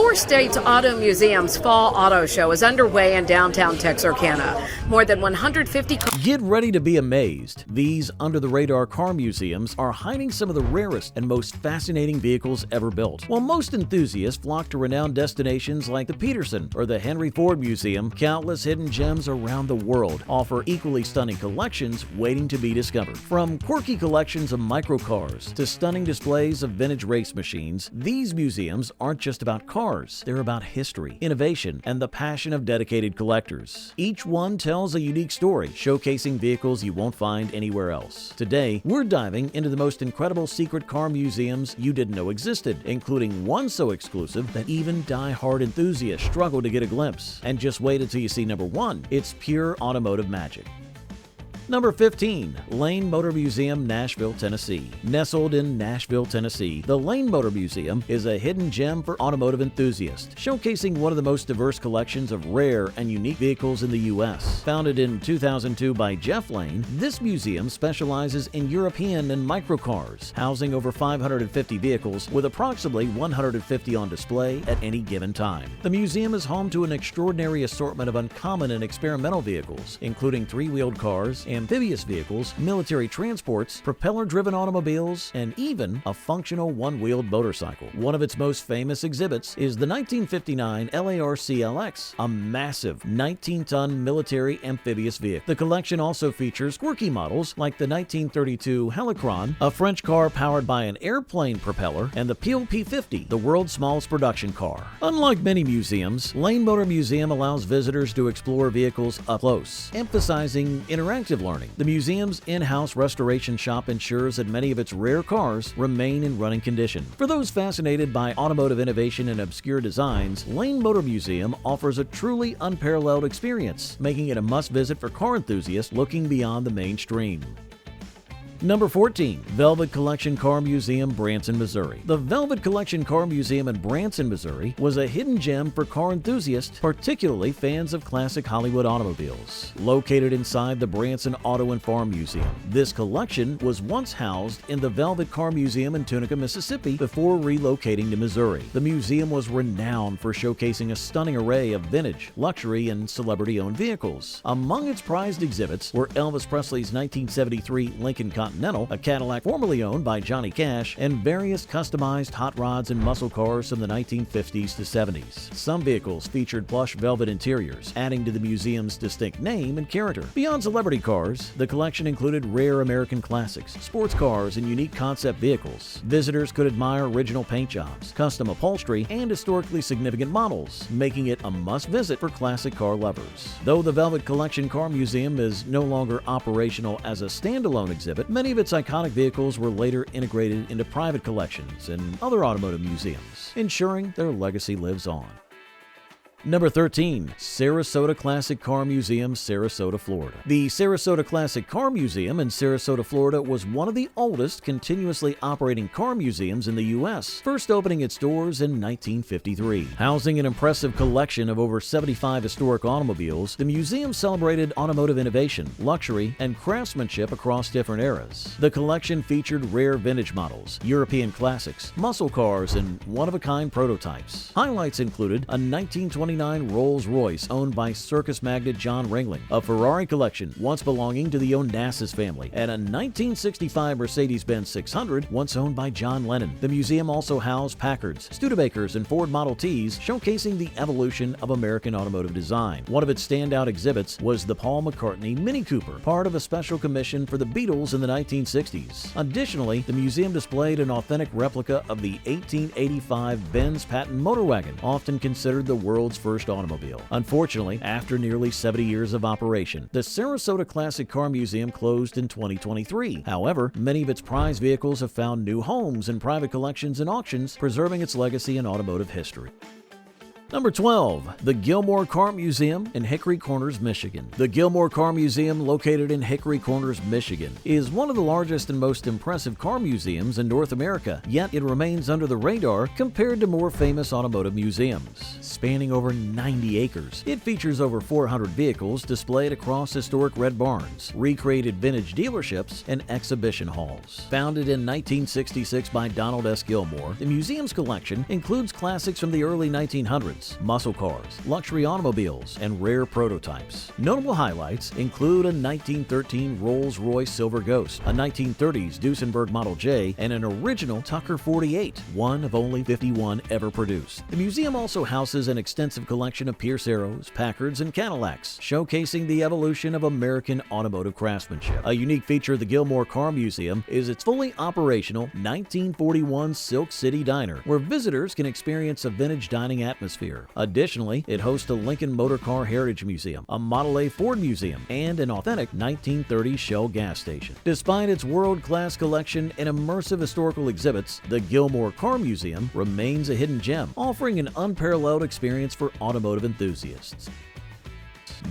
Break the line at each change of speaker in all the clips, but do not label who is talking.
Four States Auto Museum's Fall Auto Show is underway in downtown Texarkana. More than 150
Get ready to be amazed. These under-the-radar car museums are hiding some of the rarest and most fascinating vehicles ever built. While most enthusiasts flock to renowned destinations like the Petersen or the Henry Ford Museum, countless hidden gems around the world offer equally stunning collections waiting to be discovered. From quirky collections of microcars to stunning displays of vintage race machines, these museums aren't just about cars, they're about history, innovation, and the passion of dedicated collectors. Each one tells a unique story, showcasing vehicles you won't find anywhere else. Today, we're diving into the most incredible secret car museums you didn't know existed, including one so exclusive that even die-hard enthusiasts struggle to get a glimpse. And just wait until you see number 1. It's pure automotive magic. Number 15. Lane Motor Museum, Nashville, Tennessee. Nestled in Nashville, Tennessee, the Lane Motor Museum is a hidden gem for automotive enthusiasts, showcasing one of the most diverse collections of rare and unique vehicles in the U.S. Founded in 2002 by Jeff Lane, this museum specializes in European and microcars, housing over 550 vehicles with approximately 150 on display at any given time. The museum is home to an extraordinary assortment of uncommon and experimental vehicles, including three-wheeled cars, amphibious vehicles, military transports, propeller-driven automobiles, and even a functional one-wheeled motorcycle. One of its most famous exhibits is the 1959 LARC-LX, a massive 19-ton military amphibious vehicle. The collection also features quirky models like the 1932 Helicron, a French car powered by an airplane propeller, and the Peel P50, the world's smallest production car. Unlike many museums, Lane Motor Museum allows visitors to explore vehicles up close, emphasizing interactive learning. The museum's in-house restoration shop ensures that many of its rare cars remain in running condition. For those fascinated by automotive innovation and obscure designs, Lane Motor Museum offers a truly unparalleled experience, making it a must-visit for car enthusiasts looking beyond the mainstream. Number 14. Velvet Collection Car Museum, Branson, Missouri. The Velvet Collection Car Museum in Branson, Missouri was a hidden gem for car enthusiasts, particularly fans of classic Hollywood automobiles. Located inside the Branson Auto and Farm Museum, this collection was once housed in the Velvet Car Museum in Tunica, Mississippi before relocating to Missouri. The museum was renowned for showcasing a stunning array of vintage, luxury, and celebrity-owned vehicles. Among its prized exhibits were Elvis Presley's 1973 Lincoln Continental, a Cadillac formerly owned by Johnny Cash, and various customized hot rods and muscle cars from the 1950s to 70s. Some vehicles featured plush velvet interiors, adding to the museum's distinct name and character. Beyond celebrity cars, the collection included rare American classics, sports cars, and unique concept vehicles. Visitors could admire original paint jobs, custom upholstery, and historically significant models, making it a must-visit for classic car lovers. Though the Velvet Collection Car Museum is no longer operational as a standalone exhibit, many of its iconic vehicles were later integrated into private collections and other automotive museums, ensuring their legacy lives on. Number 13. Sarasota Classic Car Museum, Sarasota, Florida. The Sarasota Classic Car Museum in Sarasota, Florida was one of the oldest continuously operating car museums in the U.S., first opening its doors in 1953. Housing an impressive collection of over 75 historic automobiles, the museum celebrated automotive innovation, luxury, and craftsmanship across different eras. The collection featured rare vintage models, European classics, muscle cars, and one-of-a-kind prototypes. Highlights included a 1929 Rolls-Royce owned by circus magnate John Ringling, a Ferrari collection once belonging to the Onassis family, and a 1965 Mercedes-Benz 600 once owned by John Lennon. The museum also housed Packards, Studebakers, and Ford Model Ts, showcasing the evolution of American automotive design. One of its standout exhibits was the Paul McCartney Mini Cooper, part of a special commission for the Beatles in the 1960s. Additionally, the museum displayed an authentic replica of the 1885 Benz Patent motor wagon, often considered the world's first automobile. Unfortunately, after nearly 70 years of operation, the Sarasota Classic Car Museum closed in 2023. However, many of its prized vehicles have found new homes in private collections and auctions, preserving its legacy in automotive history. Number 12. The Gilmore Car Museum in Hickory Corners, Michigan. The Gilmore Car Museum, located in Hickory Corners, Michigan, is one of the largest and most impressive car museums in North America, yet it remains under the radar compared to more famous automotive museums. Spanning over 90 acres, it features over 400 vehicles displayed across historic red barns, recreated vintage dealerships, and exhibition halls. Founded in 1966 by Donald S. Gilmore, the museum's collection includes classics from the early 1900s, muscle cars, luxury automobiles, and rare prototypes. Notable highlights include a 1913 Rolls-Royce Silver Ghost, a 1930s Duesenberg Model J, and an original Tucker 48, one of only 51 ever produced. The museum also houses an extensive collection of Pierce Arrows, Packards, and Cadillacs, showcasing the evolution of American automotive craftsmanship. A unique feature of the Gilmore Car Museum is its fully operational 1941 Silk City Diner, where visitors can experience a vintage dining atmosphere. Additionally, it hosts a Lincoln Motor Car Heritage Museum, a Model A Ford Museum, and an authentic 1930s Shell gas station. Despite its world-class collection and immersive historical exhibits, the Gilmore Car Museum remains a hidden gem, offering an unparalleled experience for automotive enthusiasts.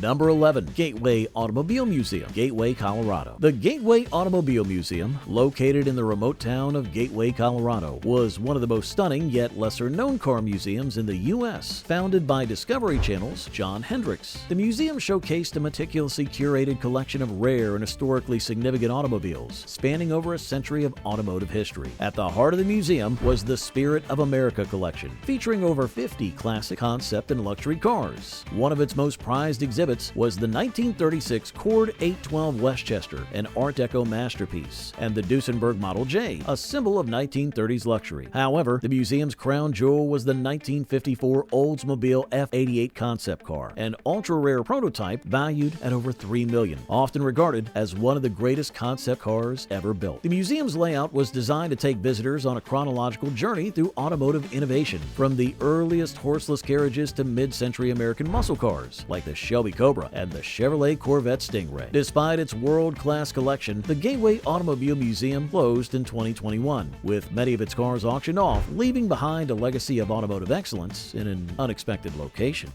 Number 11. Gateway Automobile Museum, Gateway, Colorado. The Gateway Automobile Museum, located in the remote town of Gateway, Colorado, was one of the most stunning yet lesser-known car museums in the U.S. Founded by Discovery Channel's John Hendricks, the museum showcased a meticulously curated collection of rare and historically significant automobiles, spanning over a century of automotive history. At the heart of the museum was the Spirit of America collection, featuring over 50 classic, concept, and luxury cars. One of its most prized exhibits was the 1936 Cord 812 Westchester, an Art Deco masterpiece, and the Duesenberg Model J, a symbol of 1930s luxury. However, the museum's crown jewel was the 1954 Oldsmobile F88 concept car, an ultra-rare prototype valued at over $3 million, often regarded as one of the greatest concept cars ever built. The museum's layout was designed to take visitors on a chronological journey through automotive innovation, from the earliest horseless carriages to mid-century American muscle cars like the Shelby Cobra and the Chevrolet Corvette Stingray. Despite its world-class collection, the Gateway Automobile Museum closed in 2021, with many of its cars auctioned off, leaving behind a legacy of automotive excellence in an unexpected location.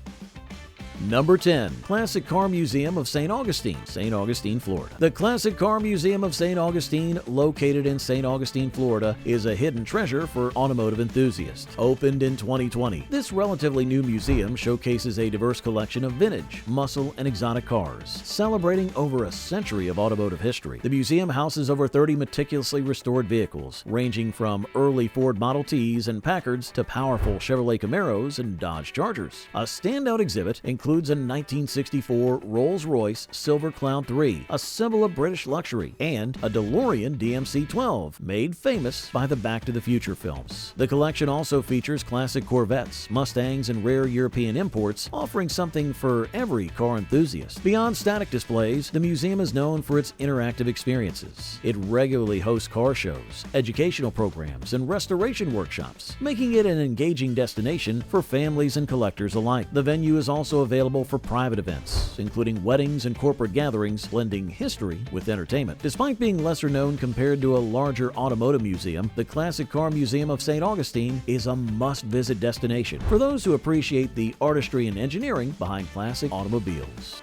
Number 10. Classic Car Museum of St. Augustine, St. Augustine, Florida. The Classic Car Museum of St. Augustine, located in St. Augustine, Florida, is a hidden treasure for automotive enthusiasts. Opened in 2020, this relatively new museum showcases a diverse collection of vintage, muscle, and exotic cars, celebrating over a century of automotive history. The museum houses over 30 meticulously restored vehicles, ranging from early Ford Model Ts and Packards to powerful Chevrolet Camaros and Dodge Chargers. A standout exhibit includes a 1964 Rolls-Royce Silver Cloud 3, a symbol of British luxury, and a DeLorean DMC-12, made famous by the Back to the Future films. The collection also features classic Corvettes, Mustangs, and rare European imports, offering something for every car enthusiast. Beyond static displays, the museum is known for its interactive experiences. It regularly hosts car shows, educational programs, and restoration workshops, making it an engaging destination for families and collectors alike. The venue is also available for private events, including weddings and corporate gatherings, blending history with entertainment. Despite being lesser known compared to a larger automotive museum, the Classic Car Museum of St. Augustine is a must-visit destination for those who appreciate the artistry and engineering behind classic automobiles.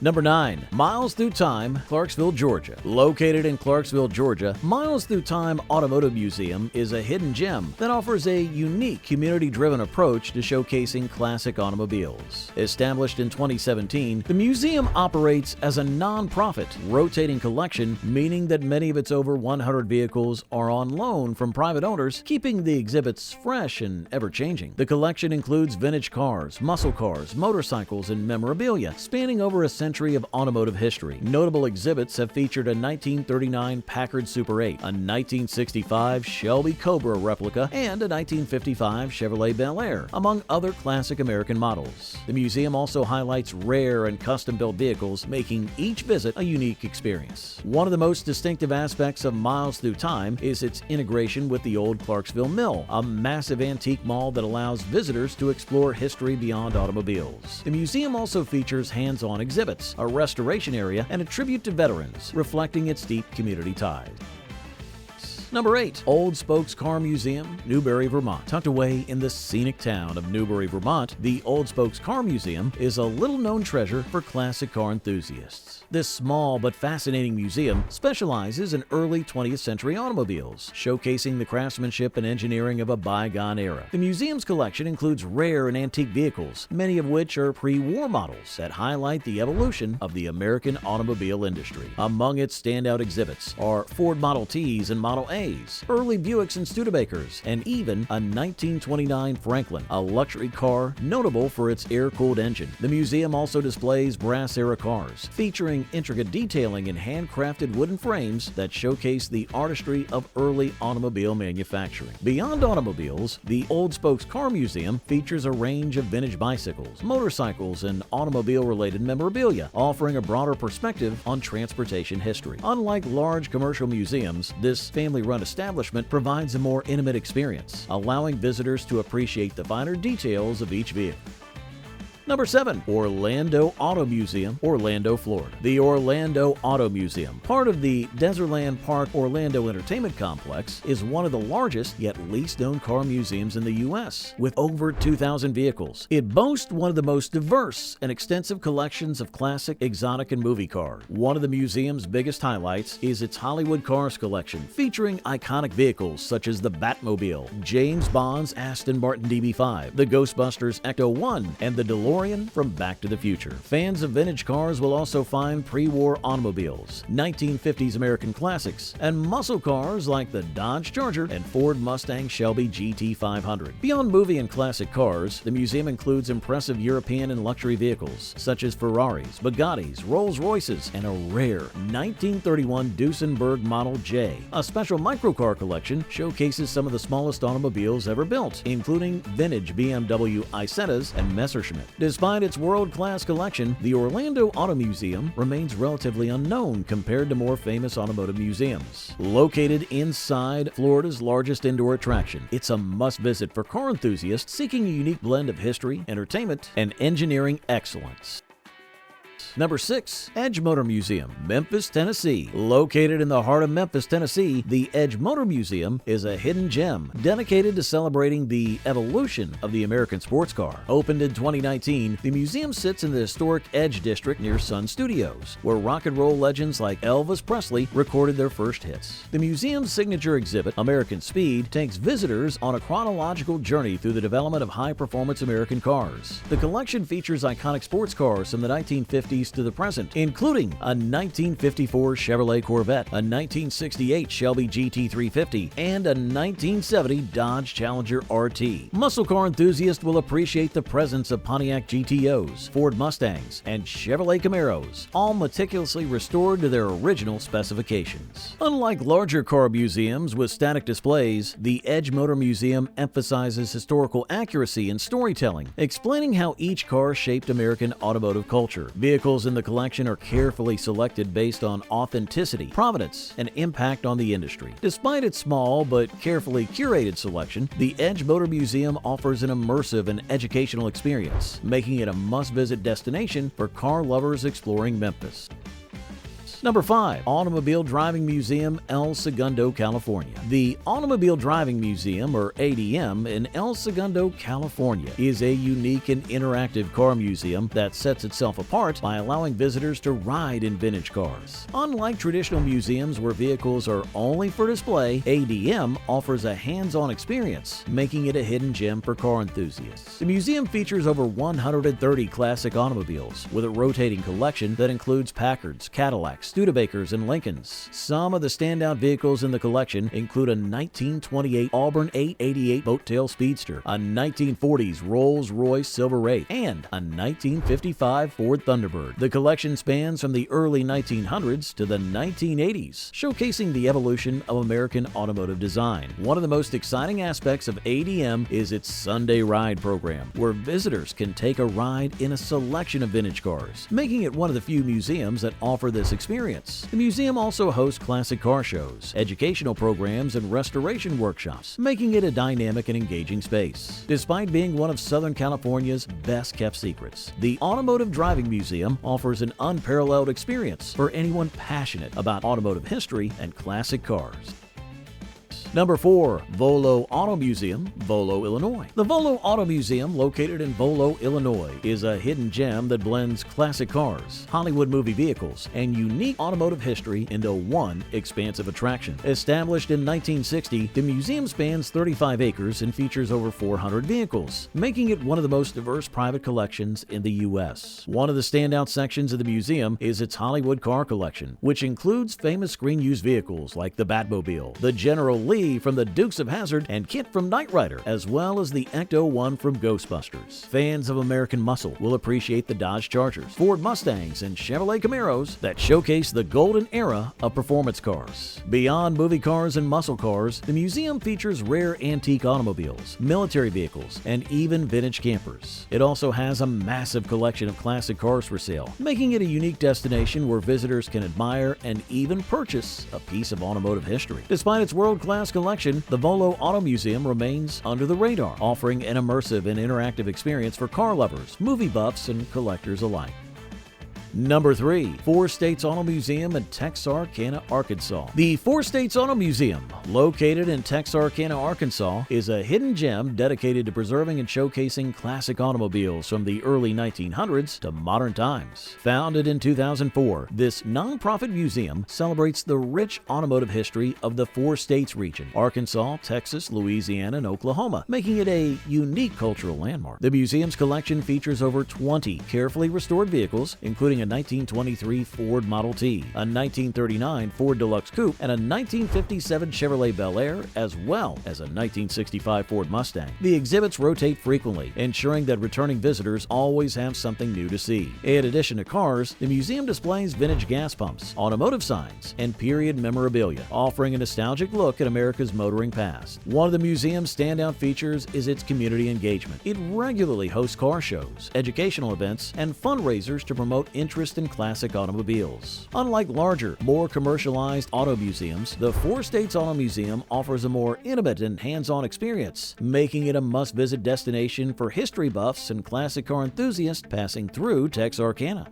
Number 9. Miles Through Time, Clarkesville, Georgia. Located in Clarkesville, Georgia, Miles Through Time Automotive Museum is a hidden gem that offers a unique community-driven approach to showcasing classic automobiles. Established in 2017, the museum operates as a non-profit, rotating collection, meaning that many of its over 100 vehicles are on loan from private owners, keeping the exhibits fresh and ever-changing. The collection includes vintage cars, muscle cars, motorcycles, and memorabilia, spanning over a century of automotive history. Notable exhibits have featured a 1939 Packard Super 8, a 1965 Shelby Cobra replica, and a 1955 Chevrolet Bel Air, among other classic American models. The museum also highlights rare and custom-built vehicles, making each visit a unique experience. One of the most distinctive aspects of Miles Through Time is its integration with the old Clarkesville Mill, a massive antique mall that allows visitors to explore history beyond automobiles. The museum also features hands-on exhibits, a restoration area, and a tribute to veterans, reflecting its deep community ties. Number 8. Old Spokes Car Museum, Newbury, Vermont. Tucked away in the scenic town of Newbury, Vermont, the Old Spokes Car Museum is a little-known treasure for classic car enthusiasts. This small but fascinating museum specializes in early 20th century automobiles, showcasing the craftsmanship and engineering of a bygone era. The museum's collection includes rare and antique vehicles, many of which are pre-war models that highlight the evolution of the American automobile industry. Among its standout exhibits are Ford Model Ts and Model As, early Buicks and Studebakers, and even a 1929 Franklin, a luxury car notable for its air-cooled engine. The museum also displays brass-era cars, featuring intricate detailing and handcrafted wooden frames that showcase the artistry of early automobile manufacturing. Beyond automobiles, the Old Spokes Car Museum features a range of vintage bicycles, motorcycles, and automobile-related memorabilia, offering a broader perspective on transportation history. Unlike large commercial museums, this family-run establishment provides a more intimate experience, allowing visitors to appreciate the finer details of each vehicle. Number 7. Orlando Auto Museum, Orlando, Florida. The Orlando Auto Museum, part of the Desertland Park Orlando Entertainment Complex, is one of the largest yet least known car museums in the U.S. With over 2,000 vehicles, it boasts one of the most diverse and extensive collections of classic, exotic, and movie cars. One of the museum's biggest highlights is its Hollywood Cars collection, featuring iconic vehicles such as the Batmobile, James Bond's Aston Martin DB5, the Ghostbusters Ecto-1, and the DeLorean from Back to the Future. Fans of vintage cars will also find pre-war automobiles, 1950s American classics, and muscle cars like the Dodge Charger and Ford Mustang Shelby GT500. Beyond movie and classic cars, the museum includes impressive European and luxury vehicles such as Ferraris, Bugattis, Rolls-Royces, and a rare 1931 Duesenberg Model J. A special microcar collection showcases some of the smallest automobiles ever built, including vintage BMW Isettas and Messerschmitt. Despite its world-class collection, the Orlando Auto Museum remains relatively unknown compared to more famous automotive museums. Located inside Florida's largest indoor attraction, it's a must-visit for car enthusiasts seeking a unique blend of history, entertainment, and engineering excellence. Number 6. Edge Motor Museum, Memphis, Tennessee. Located in the heart of Memphis, Tennessee, the Edge Motor Museum is a hidden gem dedicated to celebrating the evolution of the American sports car. Opened in 2019, the museum sits in the historic Edge District near Sun Studios, where rock and roll legends like Elvis Presley recorded their first hits. The museum's signature exhibit, American Speed, takes visitors on a chronological journey through the development of high-performance American cars. The collection features iconic sports cars from the 1950s to the present, including a 1954 Chevrolet Corvette, a 1968 Shelby GT350, and a 1970 Dodge Challenger RT. Muscle car enthusiasts will appreciate the presence of Pontiac GTOs, Ford Mustangs, and Chevrolet Camaros, all meticulously restored to their original specifications. Unlike larger car museums with static displays, the Edge Motor Museum emphasizes historical accuracy and storytelling, explaining how each car shaped American automotive culture. Vehicles in the collection are carefully selected based on authenticity, provenance, and impact on the industry. Despite its small but carefully curated selection, the Edge Motor Museum offers an immersive and educational experience, making it a must-visit destination for car lovers exploring Memphis. Number 5. Automobile Driving Museum, El Segundo, California. The Automobile Driving Museum, or ADM, in El Segundo, California, is a unique and interactive car museum that sets itself apart by allowing visitors to ride in vintage cars. Unlike traditional museums where vehicles are only for display, ADM offers a hands-on experience, making it a hidden gem for car enthusiasts. The museum features over 130 classic automobiles, with a rotating collection that includes Packards, Cadillacs, Studebakers, and Lincolns. Some of the standout vehicles in the collection include a 1928 Auburn 888 Boattail Speedster, a 1940s Rolls-Royce Silver 8, and a 1955 Ford Thunderbird. The collection spans from the early 1900s to the 1980s, showcasing the evolution of American automotive design. One of the most exciting aspects of ADM is its Sunday Ride program, where visitors can take a ride in a selection of vintage cars, making it one of the few museums that offer this experience. The museum also hosts classic car shows, educational programs, and restoration workshops, making it a dynamic and engaging space. Despite being one of Southern California's best-kept secrets, the Automotive Driving Museum offers an unparalleled experience for anyone passionate about automotive history and classic cars. Number 4. Volo Auto Museum, Volo, Illinois. The Volo Auto Museum, located in Volo, Illinois, is a hidden gem that blends classic cars, Hollywood movie vehicles, and unique automotive history into one expansive attraction. Established in 1960, the museum spans 35 acres and features over 400 vehicles, making it one of the most diverse private collections in the U.S. One of the standout sections of the museum is its Hollywood car collection, which includes famous screen-used vehicles like the Batmobile, the General Lee from the Dukes of Hazzard, and Kit from Knight Rider, as well as the Ecto-1 from Ghostbusters. Fans of American muscle will appreciate the Dodge Chargers, Ford Mustangs, and Chevrolet Camaros that showcase the golden era of performance cars. Beyond movie cars and muscle cars, the museum features rare antique automobiles, military vehicles, and even vintage campers. It also has a massive collection of classic cars for sale, making it a unique destination where visitors can admire and even purchase a piece of automotive history. Despite its world-class collection, the Volo Auto Museum remains under the radar, offering an immersive and interactive experience for car lovers, movie buffs, and collectors alike. Number 3. Four States Auto Museum in Texarkana, Arkansas. The Four States Auto Museum, located in Texarkana, Arkansas, is a hidden gem dedicated to preserving and showcasing classic automobiles from the early 1900s to modern times. Founded in 2004, this nonprofit museum celebrates the rich automotive history of the four states region: Arkansas, Texas, Louisiana, and Oklahoma, making it a unique cultural landmark. The museum's collection features over 20 carefully restored vehicles, including a 1923 Ford Model T, a 1939 Ford Deluxe Coupe, and a 1957 Chevrolet Bel Air, as well as a 1965 Ford Mustang. The exhibits rotate frequently, ensuring that returning visitors always have something new to see. In addition to cars, the museum displays vintage gas pumps, automotive signs, and period memorabilia, offering a nostalgic look at America's motoring past. One of the museum's standout features is its community engagement. It regularly hosts car shows, educational events, and fundraisers to promote interest in classic automobiles. Unlike larger, more commercialized auto museums, the Four States Auto Museum offers a more intimate and hands-on experience, making it a must-visit destination for history buffs and classic car enthusiasts passing through Texarkana.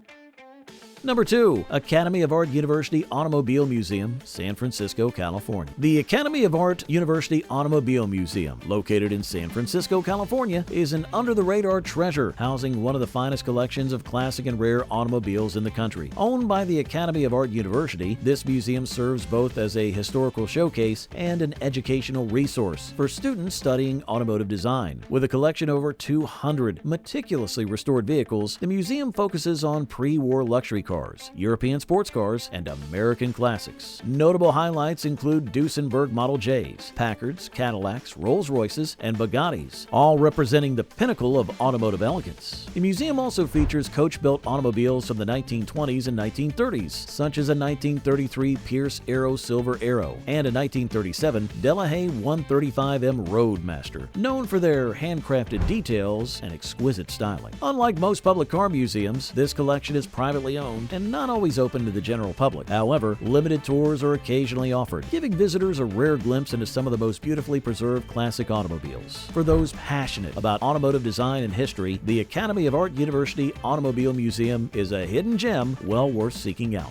Number 2. Academy of Art University Automobile Museum, San Francisco, California. The Academy of Art University Automobile Museum, located in San Francisco, California, is an under-the-radar treasure housing one of the finest collections of classic and rare automobiles in the country. Owned by the Academy of Art University, this museum serves both as a historical showcase and an educational resource for students studying automotive design. With a collection of over 200 meticulously restored vehicles, the museum focuses on pre-war luxury cars, European sports cars, and American classics. Notable highlights include Duesenberg Model Js, Packards, Cadillacs, Rolls-Royces, and Bugattis, all representing the pinnacle of automotive elegance. The museum also features coach-built automobiles from the 1920s and 1930s, such as a 1933 Pierce Arrow Silver Arrow and a 1937 Delahaye 135M Roadmaster, known for their handcrafted details and exquisite styling. Unlike most public car museums, this collection is privately owned and not always open to the general public. However, limited tours are occasionally offered, giving visitors a rare glimpse into some of the most beautifully preserved classic automobiles. For those passionate about automotive design and history, the Academy of Art University Automobile Museum is a hidden gem well worth seeking out.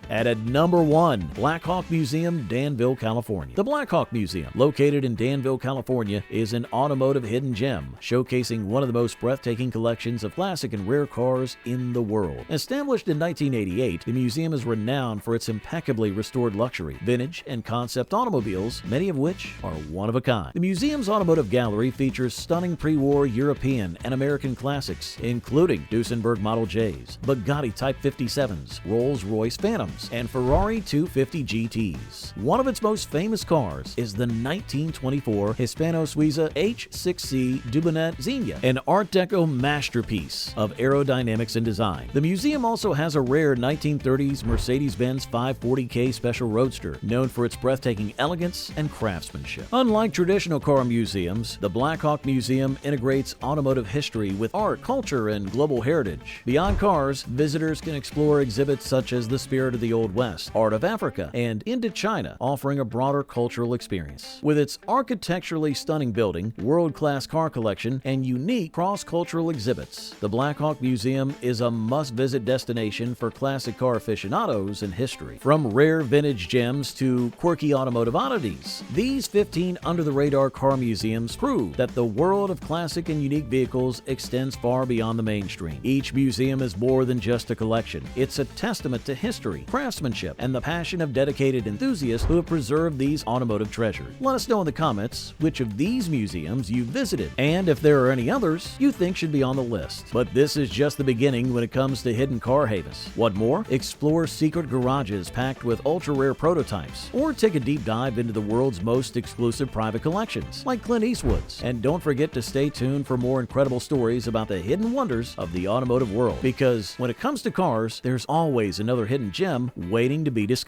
And at number 1, Blackhawk Museum, Danville, California. The Blackhawk Museum, located in Danville, California, is an automotive hidden gem, showcasing one of the most breathtaking collections of classic and rare cars in the world. Established in 1988, the museum is renowned for its impeccably restored luxury, vintage, and concept automobiles, many of which are one of a kind. The museum's automotive gallery features stunning pre-war European and American classics, including Duesenberg Model Js, Bugatti Type 57s, Rolls-Royce Phantoms, and Ferrari 250 GTs. One of its most famous cars is the 1924 Hispano-Suiza H6C Dubonnet Xenia, an Art Deco masterpiece of aerodynamics and design. The museum also has a rare 1930s Mercedes-Benz 540K Special Roadster, known for its breathtaking elegance and craftsmanship. Unlike traditional car museums, the Blackhawk Museum integrates automotive history with art, culture, and global heritage. Beyond cars, visitors can explore exhibits such as the Spirit of the Old West, Art of Africa, and into China, offering a broader cultural experience. With its architecturally stunning building, world-class car collection, and unique cross-cultural exhibits, the Blackhawk Museum is a must-visit destination for classic car aficionados and history. From rare vintage gems to quirky automotive oddities, these 15 under-the-radar car museums prove that the world of classic and unique vehicles extends far beyond the mainstream. Each museum is more than just a collection. It's a testament to history, craftsmanship, and the passion of dedicated enthusiasts who have preserved these automotive treasures. Let us know in the comments which of these museums you visited, and if there are any others you think should be on the list. But this is just the beginning when it comes to hidden car havens. Want more? Explore secret garages packed with ultra-rare prototypes, or take a deep dive into the world's most exclusive private collections, like Clint Eastwood's. And don't forget to stay tuned for more incredible stories about the hidden wonders of the automotive world, because when it comes to cars, there's always another hidden gem waiting to be discovered.